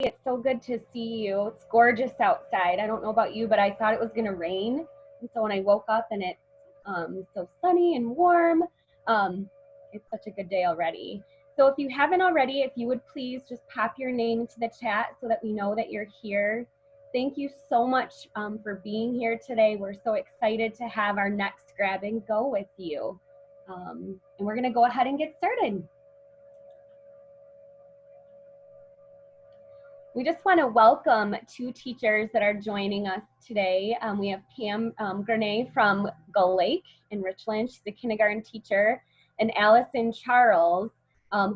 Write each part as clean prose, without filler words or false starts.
It's so good to see you. It's gorgeous outside. I don't know about you, but I thought it was going to rain. And so when I woke up and it's so sunny and warm, it's such a good day already. So if you haven't already, if you would please just pop your name into the chat so that we know that you're here. Thank you so much for being here today. We're so excited to have our next grab and go with you. And we're going to go ahead and get started. We just want to welcome two teachers that are joining us today. We have Pam Grenay from Gull Lake in Richland. She's a kindergarten teacher, and Allison Charles,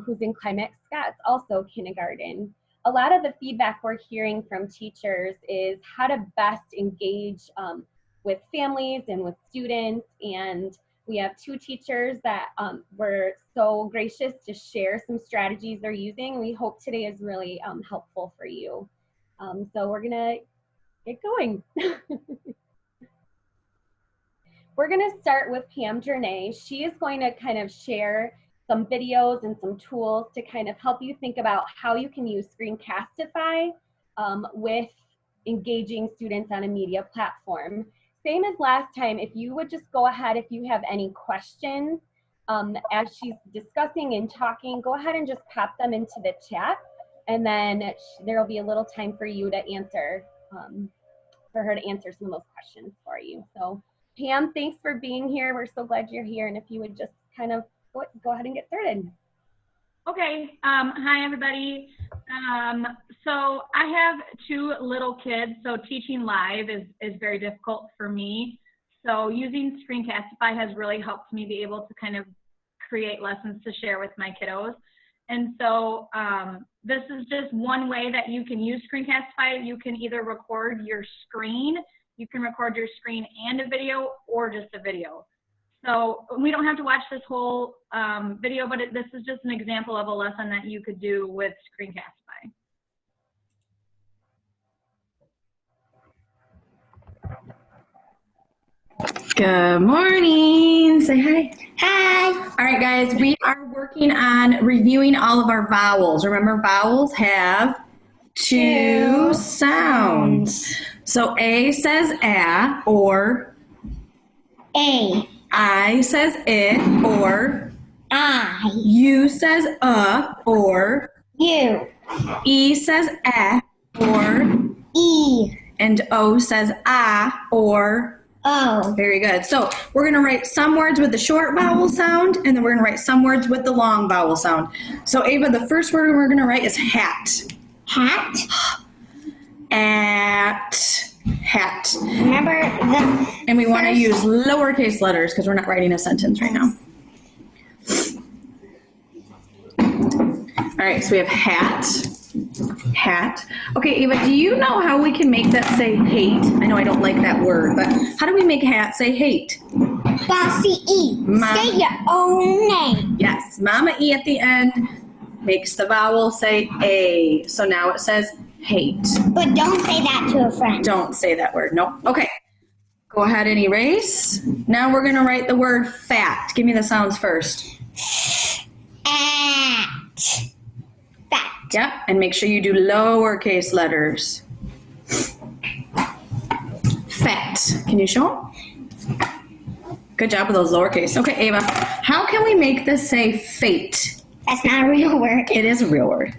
who's in Climax Scott's, also kindergarten. A lot of the feedback we're hearing from teachers is how to best engage with families and with students, and we have two teachers that were so gracious to share some strategies they're using. We hope today is really helpful for you. So we're gonna get going. We're gonna start with Pam Grenay. She is going to kind of share some videos and some tools to kind of help you think about how you can use Screencastify with engaging students on a media platform. Same as last time, if you would just go ahead, if you have any questions as she's discussing and talking, go ahead and just pop them into the chat, and then there will be a little time for you to answer, for her to answer some of those questions for you. So Pam, thanks for being here. We're so glad you're here, and if you would just kind of go ahead and get started. Okay, hi everybody. So I have two little kids, so teaching live is very difficult for me. So using Screencastify has really helped me be able to kind of create lessons to share with my kiddos. And so this is just one way that you can use Screencastify. You can either record your screen, you can record your screen and a video, or just a video. So we don't have to watch this whole video, but this is just an example of a lesson that you could do with Screencastify. Good morning. Say hi. Hi. All right, guys, we are working on reviewing all of our vowels. Remember, vowels have two sounds. So A says a or A. I says it or I. U says or U. E says or E. and O says or O. Very good. So we're going to write some words with the short vowel sound, and then we're going to write some words with the long vowel sound. So Ava, the first word we're going to write is hat. Hat. Hat. Remember the And we want to use lowercase letters because we're not writing a sentence right now. All right, so we have hat. Okay, Ava, do you know how we can make that say hate? I know I don't like that word, but how do we make hat say hate? Bossy E. Say your own name. Yes, Mama E at the end makes the vowel say A. So now it says hate. But don't say that to a friend. Don't say that word. Nope. Okay. Go ahead and erase. Now we're going to write the word fat. Give me the sounds first. At. Fat. Yep. And make sure you do lowercase letters. Fat. Can you show them? Good job with those lowercase. Okay, Ava. How can we make this say fate? That's not a real word. It is a real word.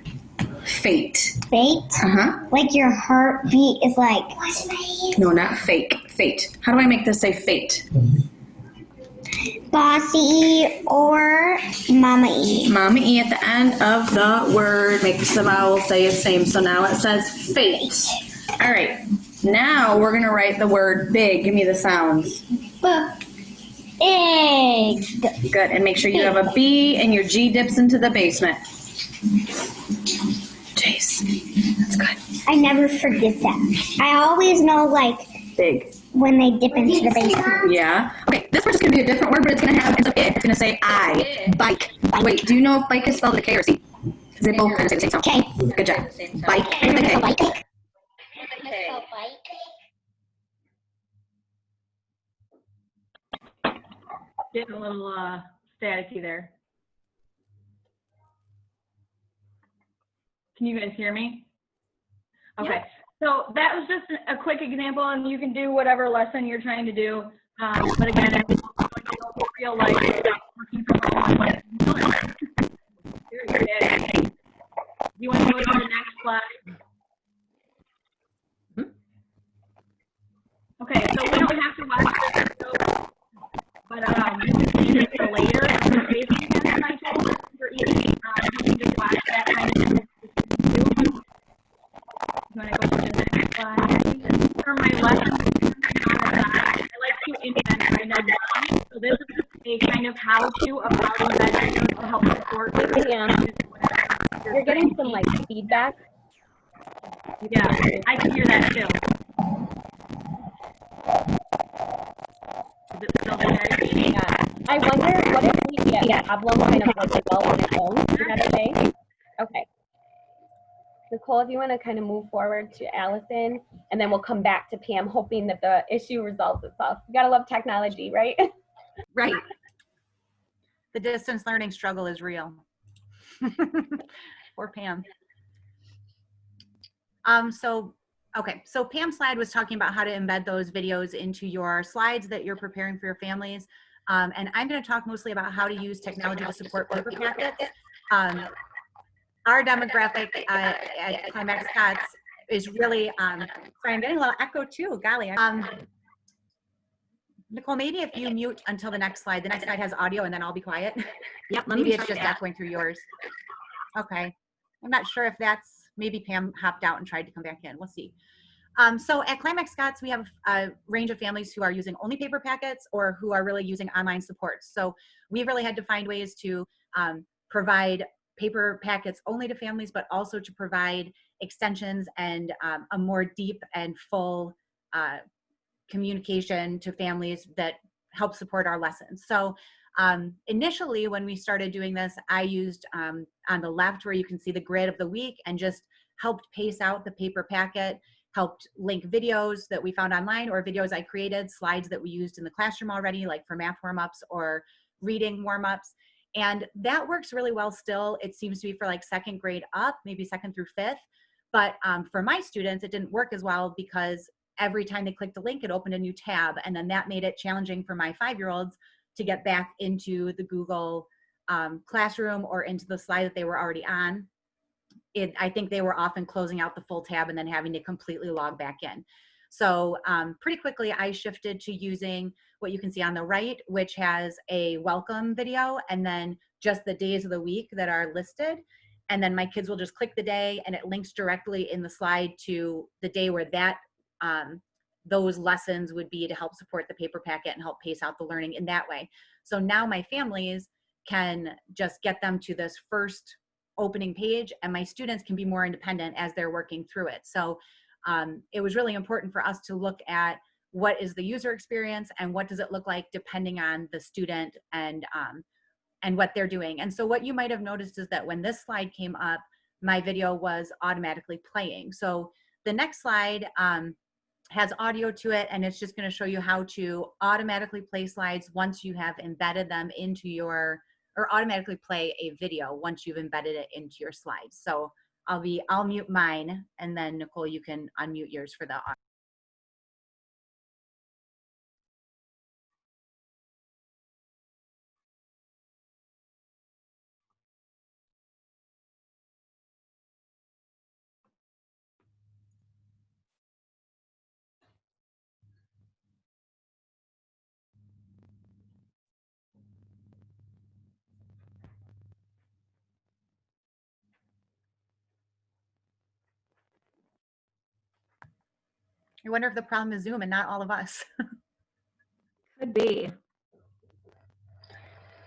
Fate. Fate? Uh-huh. Like your heartbeat is like... No, not fake. Fate. How do I make this say fate? Bossy E or Mama E. Mama E at the end of the word makes the vowel say its same. So now it says fate. All right. Now we're going to write the word big. Give me the sounds. Big. Good. And make sure you have a B and your G dips into the basement. Jace. That's good. I never forget that. I always know, like, Big. when they dip into the basement. Yeah. Okay. This word is going to be a different word, but it's going to have, it's going to say I. Bike. Wait, do you know if bike is spelled with a K or C? Because they both kind of say the same sound. K. Good job. Bike with a K. Bike. Getting a little staticky there. Can you guys hear me? Okay, so that was just a quick example, and you can do whatever lesson you're trying to do. But again, it's real life, working from home. Very good. You want to go to the next slide? Okay, so we don't have to watch this video, but you can save it for later. So save it again, my tool for each. You can just watch that kind of thing. You want to go to the next slide? For my lesson, I like to invent kind of one. So this is a kind of how-to of how to invent videos to help support. You're getting some like feedback. Yeah, I can hear that too. Is it still there? Yeah. I wonder what if we get a problem kind of like well on its own? Is that okay? Okay. Nicole, if you want to kind of move forward to Allison, and then we'll come back to Pam, hoping that the issue resolves itself. You gotta love technology, right? Right. The distance learning struggle is real. Poor Pam. So Pam's slide was talking about how to embed those videos into your slides that you're preparing for your families. And I'm going to talk mostly about how to use technology to support paper packets. Our demographic at Climax Cats is really, sorry, I'm getting a little echo too, golly. Nicole, maybe if you mute until the next slide has audio, and then I'll be quiet. Yep. Maybe it's just echoing through yours. Okay. I'm not sure if that's, maybe Pam hopped out and tried to come back in. We'll see. So at Climax Scots, we have a range of families who are using only paper packets or who are really using online supports. So we've really had to find ways to provide paper packets only to families, but also to provide extensions and a more deep and full communication to families that help support our lessons. So initially, when we started doing this, I used on the left where you can see the grid of the week and just helped pace out the paper packet, helped link videos that we found online or videos I created, slides that we used in the classroom already, like for math warm-ups or reading warm-ups. And that works really well still. It seems to be for like second grade up, maybe second through fifth. But for my students, it didn't work as well because every time they clicked a link, it opened a new tab. And then that made it challenging for my 5-year-olds to get back into the Google Classroom or into the slide that they were already on. I think they were often closing out the full tab and then having to completely log back in. So pretty quickly, I shifted to using what you can see on the right, which has a welcome video and then just the days of the week that are listed. And then my kids will just click the day and it links directly in the slide to the day where that those lessons would be to help support the paper packet and help pace out the learning in that way. So now my families can just get them to this first opening page and my students can be more independent as they're working through it. So it was really important for us to look at what is the user experience and what does it look like depending on the student and what they're doing. And so what you might have noticed is that when this slide came up, my video was automatically playing. So the next slide has audio to it, and it's just going to show you how to automatically play slides once you have embedded them into your, or automatically play a video once you've embedded it into your slides. So I'll mute mine, and then Nicole, you can unmute yours for the audio. I wonder if the problem is Zoom and not all of us. Could be.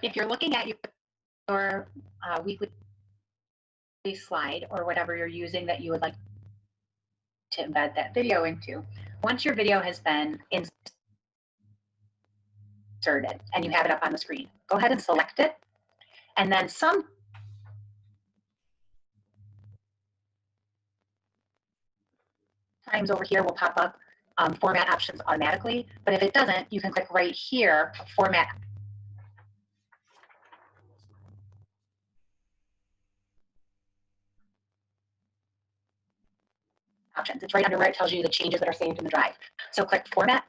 If you're looking at your weekly slide or whatever you're using that you would like to embed that video into, once your video has been inserted and you have it up on the screen, go ahead and select it. And then sometimes over here will pop up format options automatically, but if it doesn't, you can click right here, format. options. It's right under where it tells you the changes that are saved in the drive. So click Format.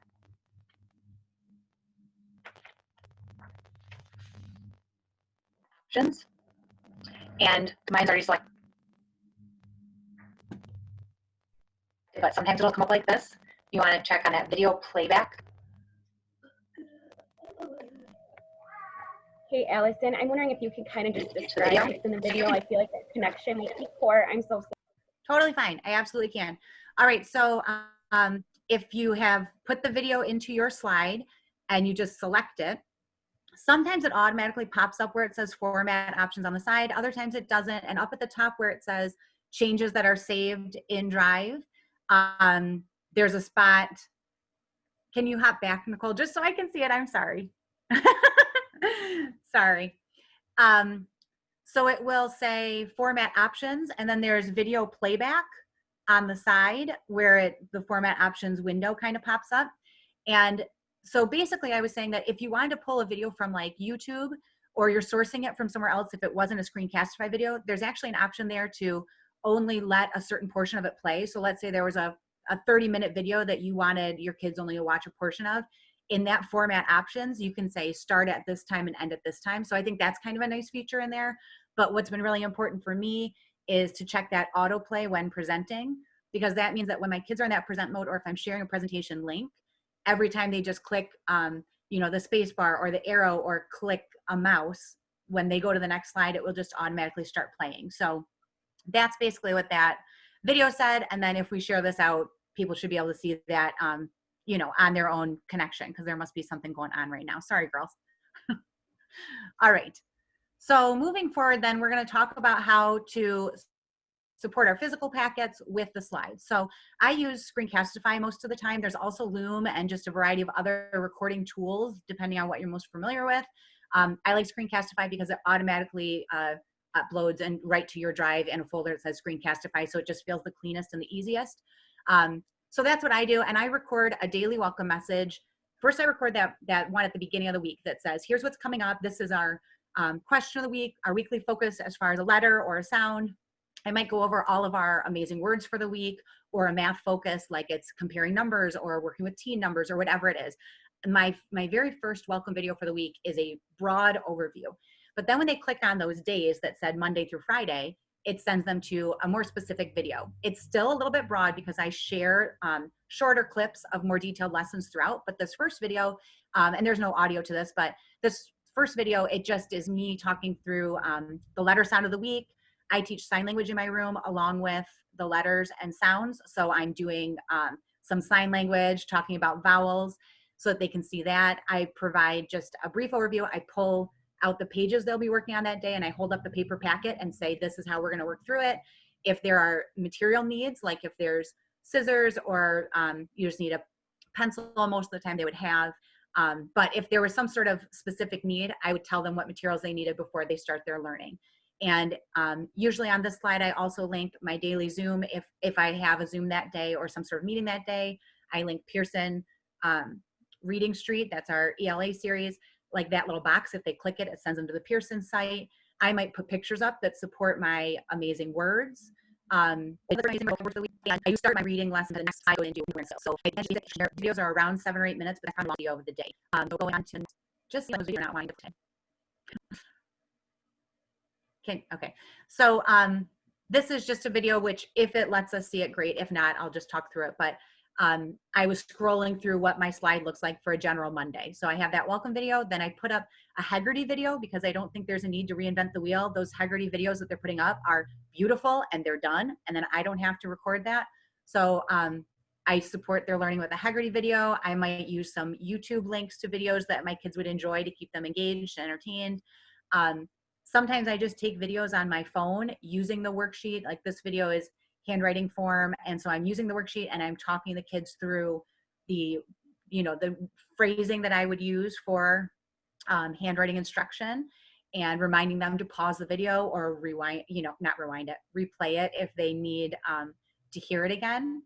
Options. And mine's already selected. But sometimes it'll come up like this. You want to check on that video playback. Hey, Allison, I'm wondering if you can kind of just describe what's in the video. I feel like that connection might be poor. I'm so sorry. Totally fine. I absolutely can. All right. So if you have put the video into your slide and you just select it, sometimes it automatically pops up where it says format options on the side. Other times it doesn't. And up at the top where it says changes that are saved in Drive, there's a spot. Can you hop back, Nicole, just so I can see it? I'm sorry. Sorry. So it will say format options, and then there's video playback on the side where the format options window kind of pops up. And so basically I was saying that if you wanted to pull a video from like YouTube, or you're sourcing it from somewhere else, if it wasn't a Screencastify video, there's actually an option there to only let a certain portion of it play. So let's say there was a 30-minute video that you wanted your kids only to watch a portion of. In that format options, you can say start at this time and end at this time. So I think that's kind of a nice feature in there. But what's been really important for me is to check that autoplay when presenting, because that means that when my kids are in that present mode, or if I'm sharing a presentation link, every time they just click, you know, the space bar or the arrow or click a mouse, when they go to the next slide, it will just automatically start playing. So that's basically what that video said. And then if we share this out, people should be able to see that, you know, on their own connection, because there must be something going on right now. Sorry, girls. All right. So moving forward, then we're going to talk about how to support our physical packets with the slides. So I use Screencastify most of the time. There's also Loom and just a variety of other recording tools, depending on what you're most familiar with. I like Screencastify because it automatically uploads and right to your drive in a folder that says Screencastify. So it just feels the cleanest and the easiest. So that's what I do. And I record a daily welcome message. First, I record that one at the beginning of the week that says, here's what's coming up. This is our question of the week, our weekly focus as far as a letter or a sound. I might go over all of our amazing words for the week, or a math focus, like it's comparing numbers or working with teen numbers or whatever it is. My very first welcome video for the week is a broad overview. But then when they click on those days that said Monday through Friday, it sends them to a more specific video. It's still a little bit broad because I share shorter clips of more detailed lessons throughout. But this first video, and there's no audio to this, but this first video, it just is me talking through the letter sound of the week. I teach sign language in my room along with the letters and sounds. So I'm doing some sign language, talking about vowels so that they can see that. I provide just a brief overview. I pull out the pages they'll be working on that day, and I hold up the paper packet and say, this is how we're going to work through it. If there are material needs, like if there's scissors or you just need a pencil, most of the time they would have. But if there was some sort of specific need, I would tell them what materials they needed before they start their learning. And usually on this slide, I also link my daily Zoom. If I have a Zoom that day or some sort of meeting that day, I link Pearson Reading Street. That's our ELA series. Like that little box, if they click it, it sends them to the Pearson site. I might put pictures up that support my amazing words. I start my reading lesson the next cycle into so videos are around 7 or 8 minutes, but that's kind of video of the day. So going on to just those videos not wanting to today. Okay. So this is just a video, which if it lets us see it, great. If not, I'll just talk through it. But I was scrolling through what my slide looks like for a general Monday. So I have that welcome video. Then I put up a Haggerty video because I don't think there's a need to reinvent the wheel. Those Haggerty videos that they're putting up are beautiful and they're done. And then I don't have to record that. So I support their learning with a Haggerty video. I might use some YouTube links to videos that my kids would enjoy to keep them engaged and entertained. Sometimes I just take videos on my phone using the worksheet. Like this video is handwriting form. And so I'm using the worksheet and I'm talking the kids through the, the phrasing that I would use for handwriting instruction, and reminding them to pause the video or rewind, not rewind it, replay it if they need to hear it again.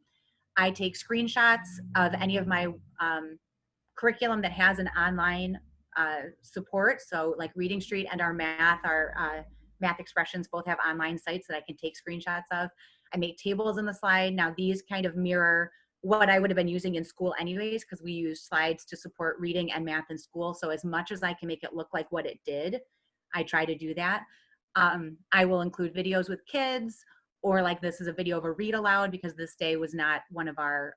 I take screenshots of any of my curriculum that has an online support. So like Reading Street and our math expressions both have online sites that I can take screenshots of. I make tables in the slide. Now these kind of mirror what I would have been using in school anyways, because we use slides to support reading and math in school. So as much as I can make it look like what it did, I try to do that. I will include videos with kids, or like this is a video of a read aloud, because this day was not one of our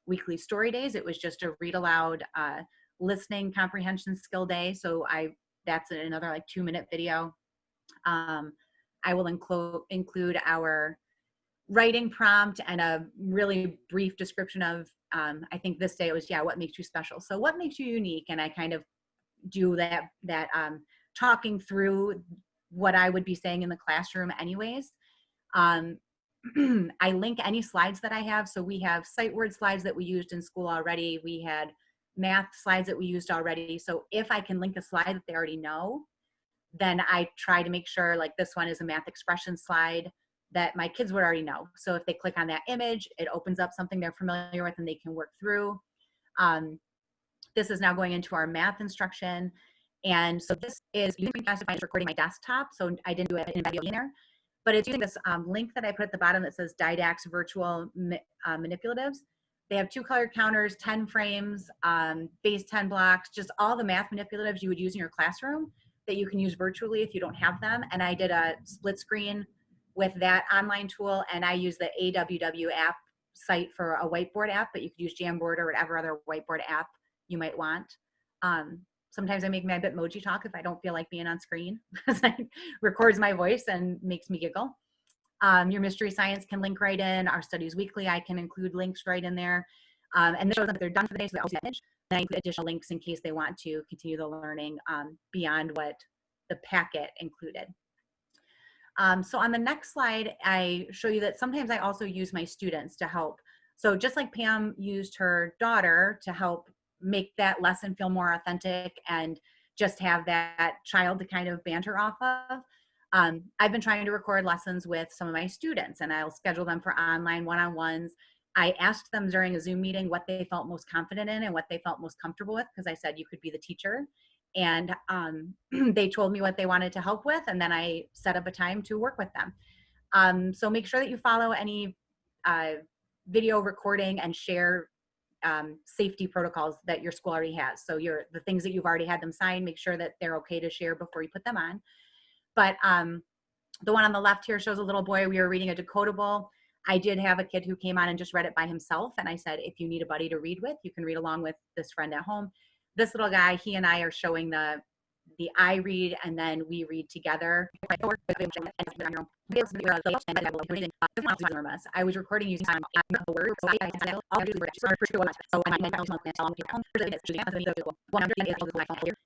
weekly story days. It was just a read aloud listening comprehension skill day. So that's another like 2-minute video. I will include our writing prompt and a really brief description of, I think this day it was, what makes you special? So what makes you unique? And I kind of do that talking through what I would be saying in the classroom anyways. I link any slides that I have. So we have sight word slides that we used in school already. We had math slides that we used already. So if I can link a slide that they already know, then I try to make sure, like this one is a math expression slide that my kids would already know. So if they click on that image, it opens up something they're familiar with and they can work through. This is now going into our math instruction. And so this is using Screencastify, recording my desktop. So I didn't do it in video in there, but it's using this link that I put at the bottom that says Didax Virtual Manipulatives. They have 2 color counters, 10 frames, base 10 blocks, just all the math manipulatives you would use in your classroom that you can use virtually if you don't have them. And I did a split screen with that online tool, and I use the AWW app site for a whiteboard app, but you could use Jamboard or whatever other whiteboard app you might want. Sometimes I make my Bitmoji talk if I don't feel like being on screen, because it records my voice and makes me giggle. Your mystery science can link right in. Our studies weekly, I can include links right in there. And this shows that they're done for the day, so they always image. Then I include additional links in case they want to continue the learning beyond what the packet included. So on the next slide, I show you that sometimes I also use my students to help. So just like Pam used her daughter to help make that lesson feel more authentic and just have that child to kind of banter off of, I've been trying to record lessons with some of my students, and I'll schedule them for online one-on-ones. I asked them during a Zoom meeting what they felt most confident in and what they felt most comfortable with, because I said you could be the teacher. And they told me what they wanted to help with, and then I set up a time to work with them. So make sure that you follow any video recording and share safety protocols that your school already has. So the things that you've already had them sign, make sure that they're okay to share before you put them on. But the one on the left here shows a little boy. We were reading a decodable. I did have a kid who came on and just read it by himself. And I said, if you need a buddy to read with, you can read along with this friend at home. This little guy, he and I are showing the I read and then we read together. I was recording using the word, so I'll do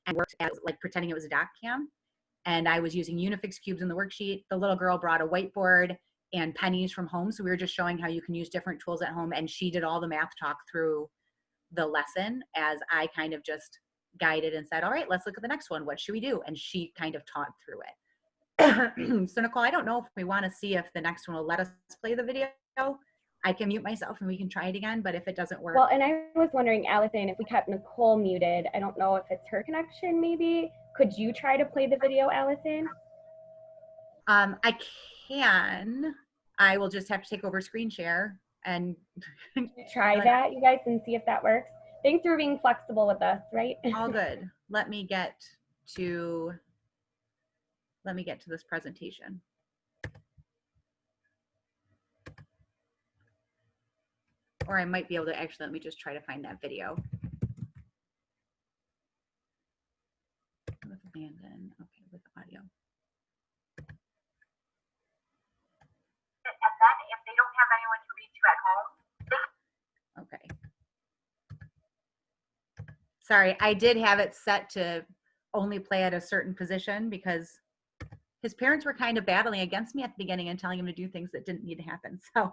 and worked as like pretending it was a doc cam. And I was using Unifix cubes in the worksheet. The little girl brought a whiteboard and pennies from home. So we were just showing how you can use different tools at home. And she did all the math talk through the lesson as I kind of just guided and said, all right, let's look at the next one. What should we do? And she kind of taught through it. So Nicole, I don't know if we want to see if the next one will let us play the video. I can mute myself and we can try it again, but if it doesn't work. Well, and I was wondering, Allison, if we kept Nicole muted, I don't know if it's her connection maybe. Could you try to play the video, Allison? I can. I will just have to take over screen share and try that, you guys, and see if that works. Thanks for being flexible with us, right? All good. Let me get to this presentation. Or I might be able to actually, let me just try to find that video. With abandon, okay, with audio. And then if they don't have anyone to read to at home, okay. Sorry, I did have it set to only play at a certain position because his parents were kind of battling against me at the beginning and telling him to do things that didn't need to happen. So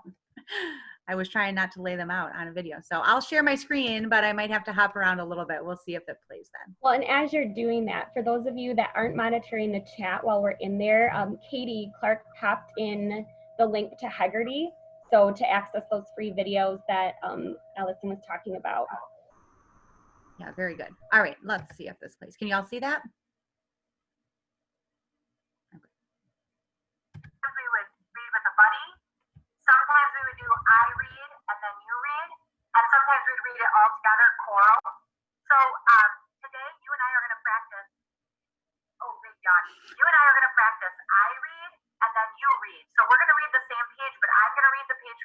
I was trying not to lay them out on a video. So I'll share my screen, but I might have to hop around a little bit. We'll see if it plays then. Well, and as you're doing that, for those of you that aren't monitoring the chat while we're in there, Katie Clark popped in the link to Heggerty. So to access those free videos that Allison was talking about. Yeah, very good. All right, let's see if this plays. Can you all see that? Okay. We would read with a buddy,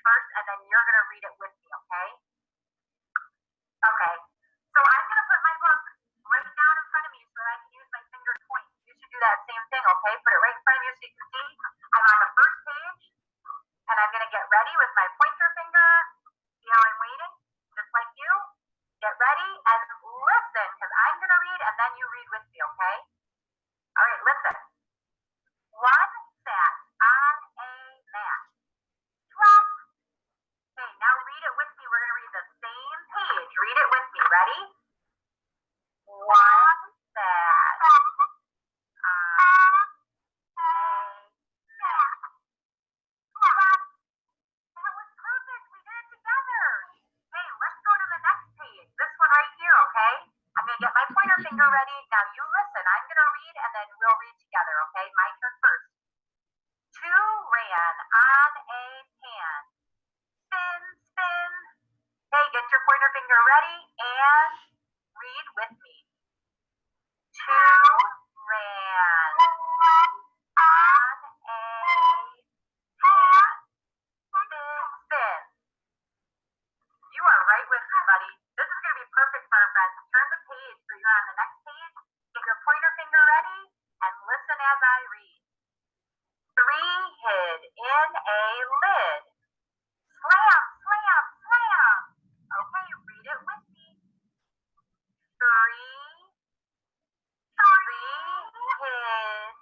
first, and then you're going to read it with me, okay? Okay. So I'm going to put my book right down in front of me so that I can use my finger to point. You should do that same thing, okay? Put it right in front of you so you can see. I'm on the first page, and I'm going to get ready with my pointer finger. See how I'm waiting? Just like you. Get ready and listen, because I'm going to read, and then you read with me, okay? All right, listen. One sat on a mat. Plop. Okay, now read it with me. We're going to read the same page. Read it with me. Ready? One sat on a mat. That was perfect. We did it together. Hey, let's go to the next page. This one right here, okay? I'm going to get my pointer finger ready. Now you listen. I'm going to read and then we'll read together, okay? My turn first. Two ran on a pan. Spin, spin. Hey, get your pointer finger ready and read with me. Two ran on a pan. Spin, spin. You are right with me, buddy. This is going to be perfect for our friends. Turn the page so you're on the next page. Get your pointer finger ready and listen as I read. Three hid in a lid. Slam, slam, slam. Okay, read it with me. Three hid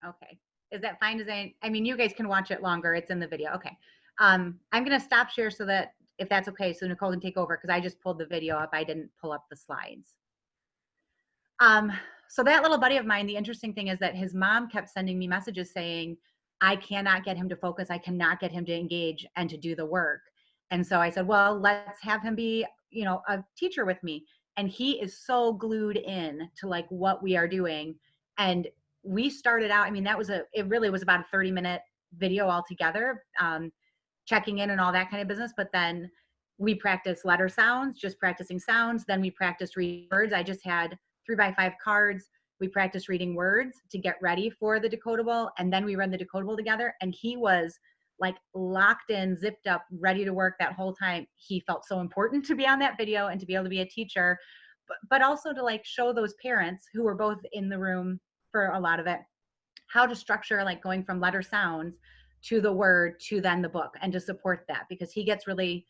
Okay. Is that fine? I mean, you guys can watch it longer. It's in the video. Okay. I'm going to stop share so that if that's okay, so Nicole can take over because I just pulled the video up. I didn't pull up the slides. So that little buddy of mine, the interesting thing is that his mom kept sending me messages saying, I cannot get him to focus. I cannot get him to engage and to do the work. And so I said, well, let's have him be, you know, a teacher with me. And he is so glued in to like what we are doing. And we started out, I mean, it really was about a 30-minute video altogether, checking in and all that kind of business. But then we practiced letter sounds, just practicing sounds. Then we practiced reading words. I just had 3x5 cards. We practiced reading words to get ready for the decodable. And then we read the decodable together. And he was like locked in, zipped up, ready to work that whole time. He felt so important to be on that video and to be able to be a teacher, but also to like show those parents who were both in the room for a lot of it, how to structure like going from letter sounds to the word to then the book, and to support that, because he gets really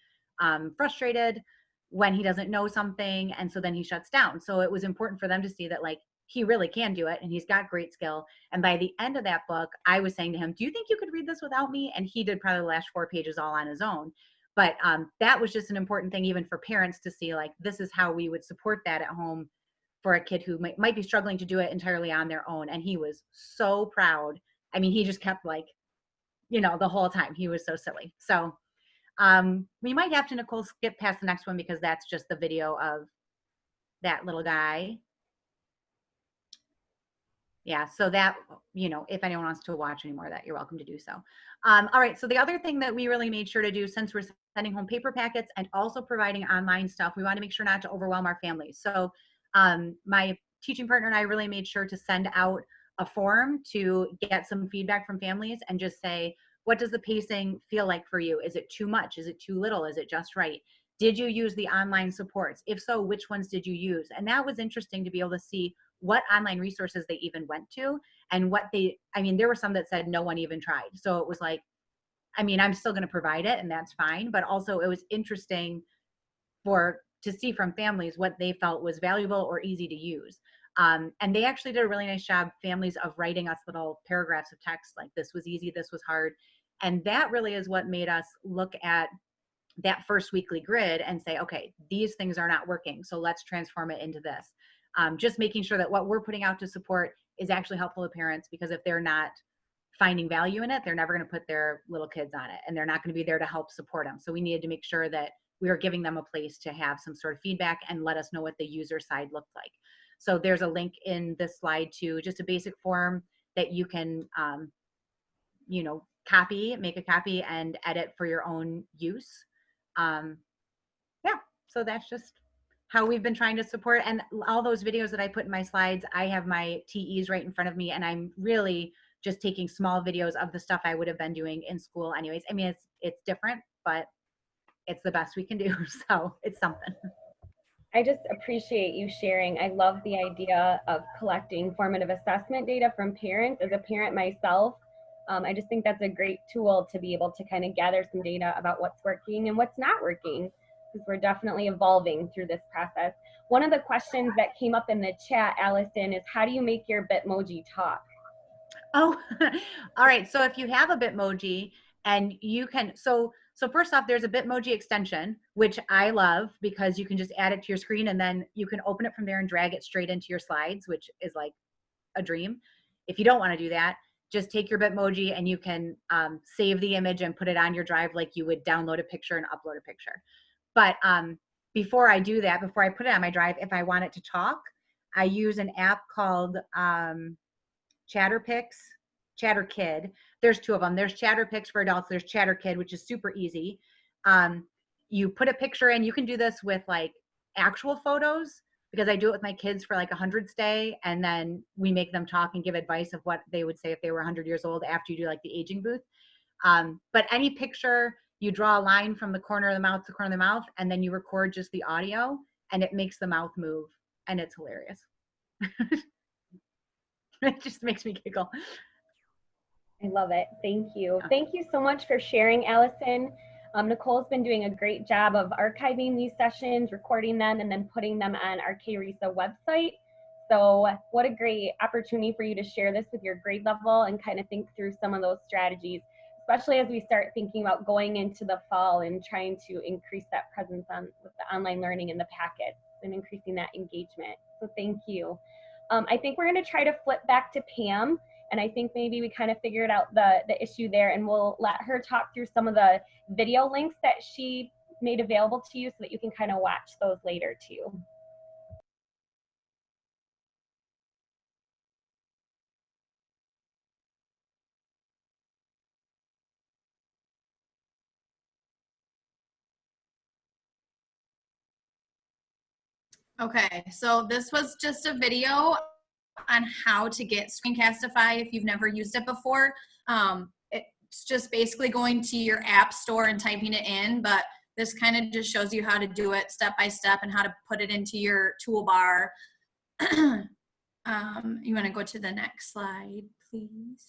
frustrated when he doesn't know something, and so then he shuts down. So it was important for them to see that like he really can do it and he's got great skill. And by the end of that book, I was saying to him, do you think you could read this without me? And he did probably the last 4 pages all on his own. But that was just an important thing even for parents to see, like, this is how we would support that at home for a kid who might be struggling to do it entirely on their own. And he was so proud. I mean, he just kept like, you know, the whole time. He was so silly. So we might have to, Nicole, skip past the next one because that's just the video of that little guy. Yeah, so that, you know, if anyone wants to watch any more of that, you're welcome to do so. All right, so the other thing that we really made sure to do, since we're sending home paper packets and also providing online stuff, we want to make sure not to overwhelm our families. So my teaching partner and I really made sure to send out a form to get some feedback from families and just say, what does the pacing feel like for you? Is it too much? Is it too little? Is it just right? Did you use the online supports? If so, which ones did you use? And that was interesting to be able to see what online resources they even went to, and what they, I mean, there were some that said no one even tried. So it was like, I mean, I'm still going to provide it and that's fine. But also it was interesting to see from families what they felt was valuable or easy to use. And they actually did a really nice job, families, of writing us little paragraphs of text, like this was easy, this was hard. And that really is what made us look at that first weekly grid and say, okay, these things are not working, so let's transform it into this. Just making sure that what we're putting out to support is actually helpful to parents, because if they're not finding value in it, they're never going to put their little kids on it, and they're not going to be there to help support them. So we needed to make sure that we were giving them a place to have some sort of feedback and let us know what the user side looked like. So there's a link in this slide to just a basic form that you can, you know, make a copy and edit for your own use. Yeah, so that's just how we've been trying to support. And all those videos that I put in my slides, I have my TEs right in front of me, and I'm really just taking small videos of the stuff I would have been doing in school anyways. I mean, it's different, but it's the best we can do. So it's something. I just appreciate you sharing. I love the idea of collecting formative assessment data from parents. As a parent myself, I just think that's a great tool to be able to kind of gather some data about what's working and what's not working, because we're definitely evolving through this process. One of the questions that came up in the chat, Allison, is how do you make your Bitmoji talk? Oh, all right. So if you have a Bitmoji and you can, so first off, there's a Bitmoji extension, which I love because you can just add it to your screen and then you can open it from there and drag it straight into your slides, which is like a dream. If you don't want to do that, just take your Bitmoji and you can save the image and put it on your drive like you would download a picture and upload a picture. But before I do that, before I put it on my drive, if I want it to talk, I use an app called ChatterKid. There's two of them. There's ChatterPix for adults. There's ChatterKid, which is super easy. You put a picture in. You can do this with like actual photos, because I do it with my kids for like 100th day, and then we make them talk and give advice of what they would say if they were 100 years old after you do like the aging booth. But any picture, you draw a line from the corner of the mouth to the corner of the mouth, and then you record just the audio, and it makes the mouth move, and it's hilarious. It just makes me giggle. I love it. Thank you. Thank you so much for sharing, Allison. Nicole's been doing a great job of archiving these sessions, recording them, and then putting them on our KRESA website. So what a great opportunity for you to share this with your grade level and kind of think through some of those strategies, especially as we start thinking about going into the fall and trying to increase that presence with the online learning in the packets and increasing that engagement. So thank you. I think we're going to try to flip back to Pam, and I think maybe we kind of figured out the issue there, and we'll let her talk through some of the video links that she made available to you so that you can kind of watch those later too. Okay, so this was just a video on how to get Screencastify if you've never used it before. It's just basically going to your app store and typing it in, but this kind of just shows you how to do it step by step and how to put it into your toolbar. You want to go to the next slide, please?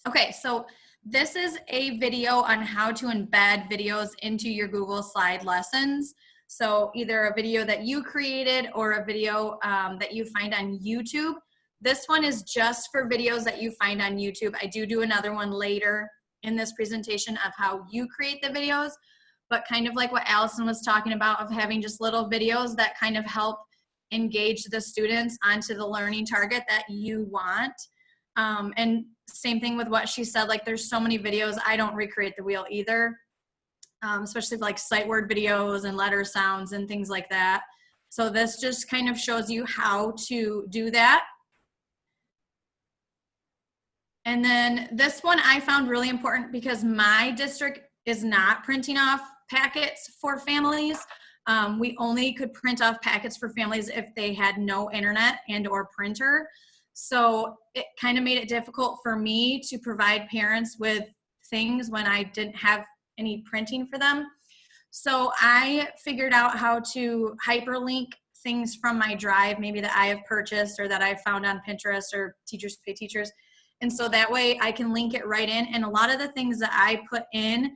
Okay, so this is a video on how to embed videos into your Google Slide lessons. So either a video that you created or a video that you find on YouTube. This one is just for videos that you find on YouTube. I do another one later in this presentation of how you create the videos, but kind of like what Allison was talking about of having just little videos that kind of help engage the students onto the learning target that you want. And same thing with what she said, like there's so many videos, I don't recreate the wheel either. Especially like sight word videos and letter sounds and things like that. So this just kind of shows you how to do that. And then this one I found really important because my district is not printing off packets for families. We only could print off packets for families if they had no internet and or printer. So it kind of made it difficult for me to provide parents with things when I didn't have any printing for them. So I figured out how to hyperlink things from my drive, maybe that I have purchased or that I found on Pinterest or Teachers Pay Teachers. And so that way I can link it right in. And a lot of the things that I put in,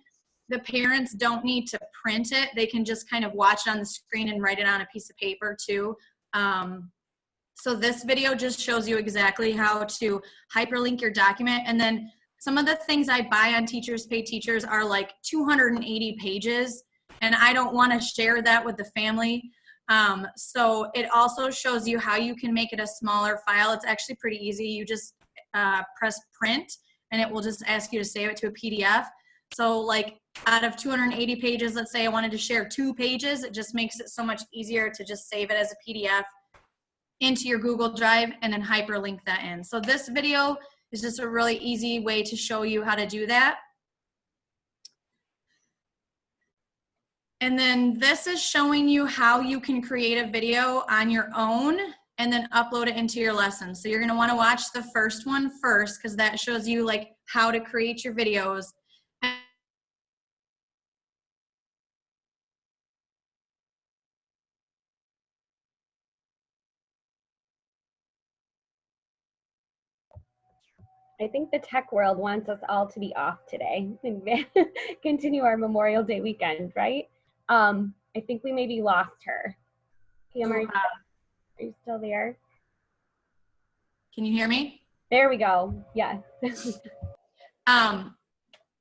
the parents don't need to print it. They can just kind of watch it on the screen and write it on a piece of paper too. So this video just shows you exactly how to hyperlink your document. And then some of the things I buy on Teachers Pay Teachers are like 280 pages, and I don't want to share that with the family. So it also shows you how you can make it a smaller file. It's actually pretty easy. You just press print, and it will just ask you to save it to a PDF. So like out of 280 pages, let's say I wanted to share 2 pages, it just makes it so much easier to just save it as a PDF into your Google Drive and then hyperlink that in. So this video It's just a really easy way to show you how to do that. And then this is showing you how you can create a video on your own and then upload it into your lesson. So you're gonna wanna watch the first one first because that shows you like how to create your videos. I think the tech world wants us all to be off today and continue our Memorial Day weekend, right? I think we maybe lost her. Pam, are you still there? Can you hear me? There we go. Yes.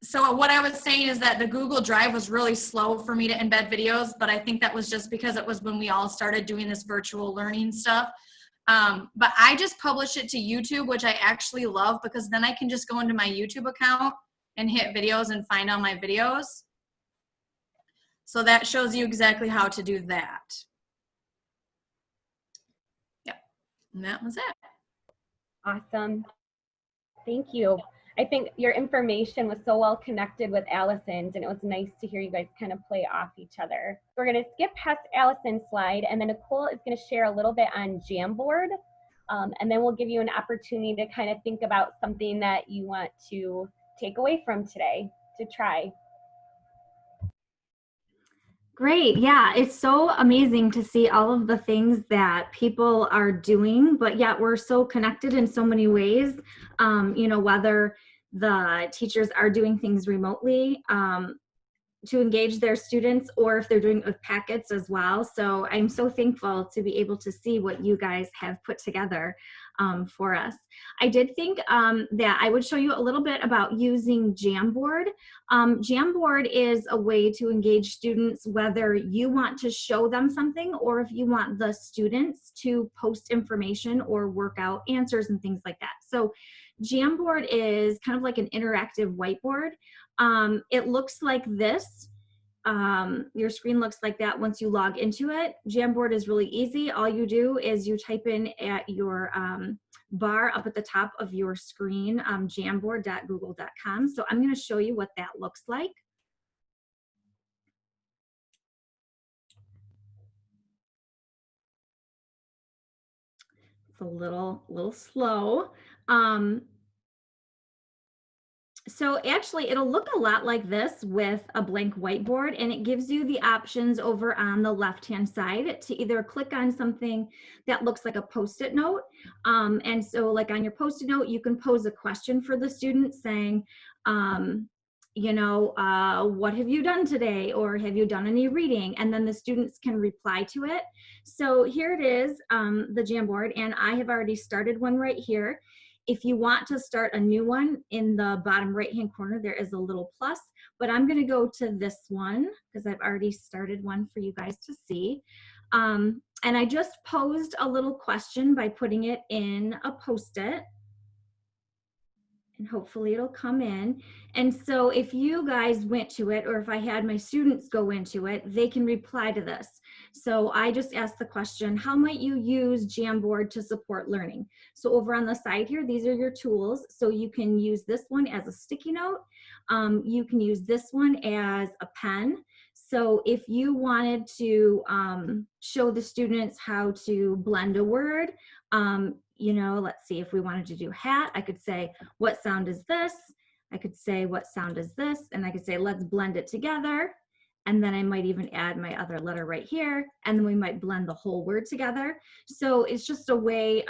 So what I was saying is that the Google Drive was really slow for me to embed videos, but I think that was just because it was when we all started doing this virtual learning stuff. But I just publish it to YouTube, which I actually love because then I can just go into my YouTube account and hit videos and find all my videos. So that shows you exactly how to do that. Yep, and that was it. Awesome. Thank you. I think your information was so well connected with Allison's, and it was nice to hear you guys kind of play off each other. We're going to skip past Allison's slide, and then Nicole is going to share a little bit on Jamboard, and then we'll give you an opportunity to kind of think about something that you want to take away from today to try. Great. Yeah, it's so amazing to see all of the things that people are doing, but yet we're so connected in so many ways. You know, whether the teachers are doing things remotely to engage their students or if they're doing it with packets as well. So I'm so thankful to be able to see what you guys have put together for us. I did think that I would show you a little bit about using Jamboard. Jamboard is a way to engage students whether you want to show them something or if you want the students to post information or work out answers and things like that. So Jamboard is kind of like an interactive whiteboard. It looks like this. Your screen looks like that once you log into it. Jamboard is really easy. All you do is you type in at your bar up at the top of your screen, jamboard.google.com. So I'm going to show you what that looks like. It's a little slow. So actually it'll look a lot like this with a blank whiteboard, and it gives you the options over on the left-hand side to either click on something that looks like a Post-it note. And so like on your Post-it note, you can pose a question for the student saying, you know, what have you done today? Or have you done any reading? And then the students can reply to it. So here it is, the Jamboard, and I have already started one right here. If you want to start a new one, in the bottom right-hand corner, there is a little plus, but I'm going to go to this one because I've already started one for you guys to see. And I just posed a little question by putting it in a Post-it. And hopefully it'll come in. And so if you guys went to it, or if I had my students go into it, they can reply to this. So I just asked the question, how might you use Jamboard to support learning? So over on the side here, these are your tools. So you can use this one as a sticky note. You can use this one as a pen. So if you wanted to show the students how to blend a word, you know, let's see, if we wanted to do hat, I could say, what sound is this? I could say, what sound is this? And I could say, let's blend it together. And then I might even add my other letter right here. And then we might blend the whole word together. So it's just a way,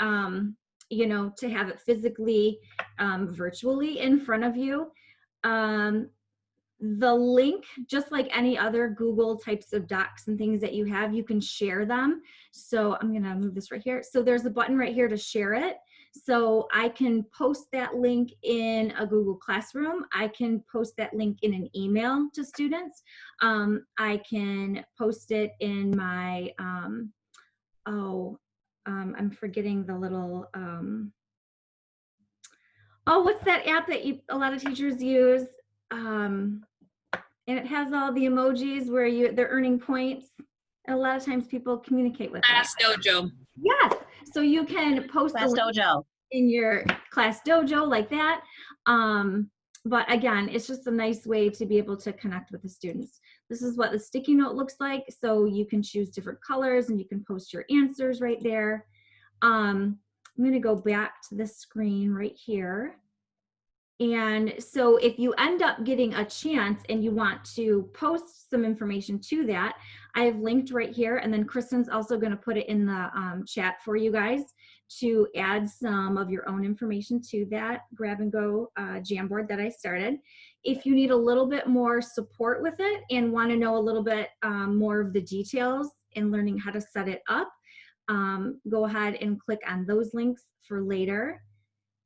you know, to have it physically, virtually in front of you. The link, just like any other Google types of docs and things that you have, you can share them. So I'm gonna move this right here. So there's a button right here to share it. So I can post that link in a Google Classroom. I can post that link in an email to students. I can post it in my, I'm forgetting the little, what's that app that a lot of teachers use? And it has all the emojis where they're earning points. And a lot of times people communicate with Class Dojo. Yes, so you can post Class Dojo. in your class dojo like that. But again, it's just a nice way to be able to connect with the students. This is what the sticky note looks like. So you can choose different colors and you can post your answers right there. I'm gonna go back to the screen right here. And so if you end up getting a chance and you want to post some information to that, I have linked right here, and then Kristen's also going to put it in the chat for you guys to add some of your own information to that grab and go Jamboard that I started. If you need a little bit more support with it and want to know a little bit more of the details in learning how to set it up, go ahead and click on those links for later.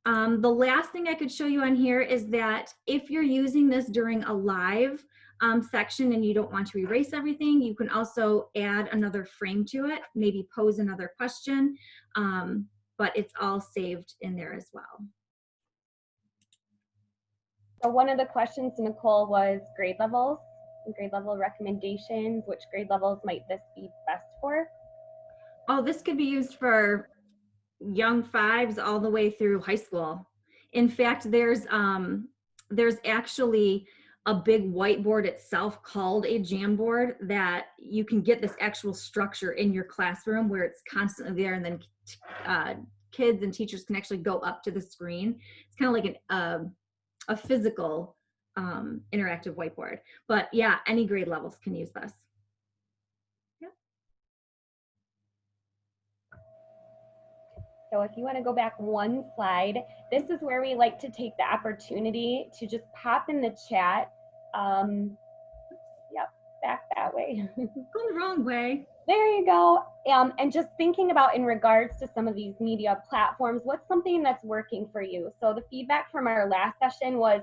The last thing I could show you on here is that if you're using this during a live section and you don't want to erase everything, you can also add another frame to it, maybe pose another question, but it's all saved in there as well. So one of the questions, Nicole, was grade levels, grade level recommendations. Which grade levels might this be best for? Oh, this could be used for young fives all the way through high school. In fact, there's actually a big whiteboard itself called a Jamboard that you can get this actual structure in your classroom where it's constantly there, and then kids and teachers can actually go up to the screen. It's kind of like a physical interactive whiteboard. But yeah, any grade levels can use this. So if you want to go back one slide, this is where we like to take the opportunity to just pop in the chat. Yep, back that way. Going the wrong way. There you go. And just thinking about in regards to some of these media platforms, what's something that's working for you? So the feedback from our last session was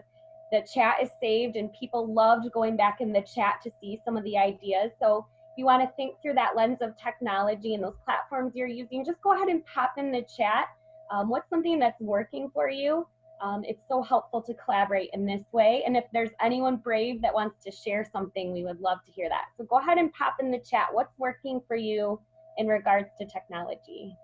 the chat is saved and people loved going back in the chat to see some of the ideas. So if you want to think through that lens of technology and those platforms you're using, just go ahead and pop in the chat. What's something that's working for you? It's so helpful to collaborate in this way. And if there's anyone brave that wants to share something, we would love to hear that. So go ahead and pop in the chat. What's working for you in regards to technology?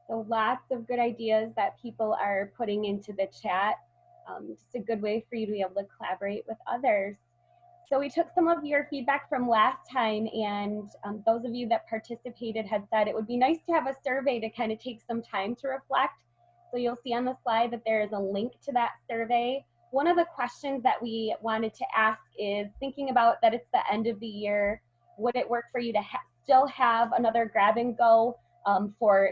So lots of good ideas that people are putting into the chat. Just a good way for you to be able to collaborate with others. So we took some of your feedback from last time, and those of you that participated had said it would be nice to have a survey to kind of take some time to reflect. So you'll see on the slide that there is a link to that survey. One of the questions that we wanted to ask is, thinking about that it's the end of the year, would it work for you to still have another grab and go for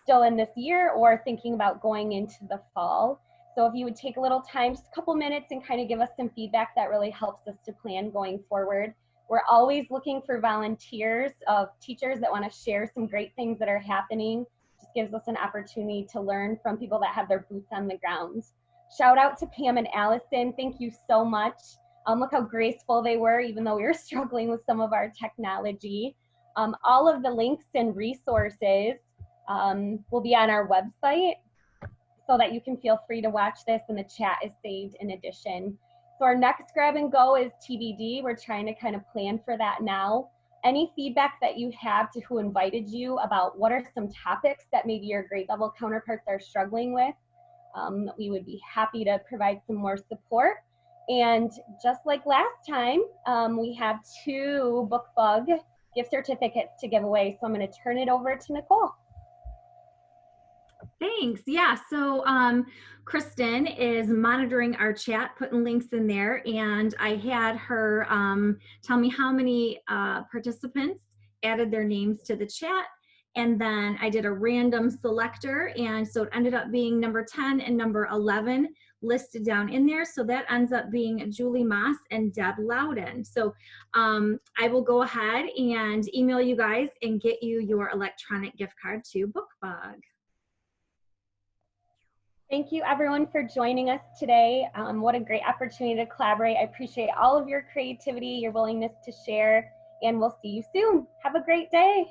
still in this year, or thinking about going into the fall? So if you would take a little time, just a couple minutes, and kind of give us some feedback, that really helps us to plan going forward. We're always looking for volunteers of teachers that want to share some great things that are happening. Just gives us an opportunity to learn from people that have their boots on the ground. Shout out to Pam and Allison. Thank you so much. Look how graceful they were, even though we were struggling with some of our technology. All of the links and resources will be on our website. so that you can feel free to watch this, and the chat is saved in addition. So our next grab and go is TBD. We're trying to kind of plan for that now. Any feedback that you have to who invited you about what are some topics that maybe your grade level counterparts are struggling with, we would be happy to provide some more support. And just like last time, we have 2 BookBug gift certificates to give away. So I'm going to turn it over to Nicole. Thanks. Yeah. So Kristen is monitoring our chat, putting links in there, and I had her tell me how many participants added their names to the chat. And then I did a random selector, and so it ended up being number 10 and number 11 listed down in there. So that ends up being Julie Moss and Deb Loudon. So I will go ahead and email you guys and get you your electronic gift card to BookBug. Thank you everyone for joining us today. What a great opportunity to collaborate. I appreciate all of your creativity, your willingness to share, and we'll see you soon. Have a great day.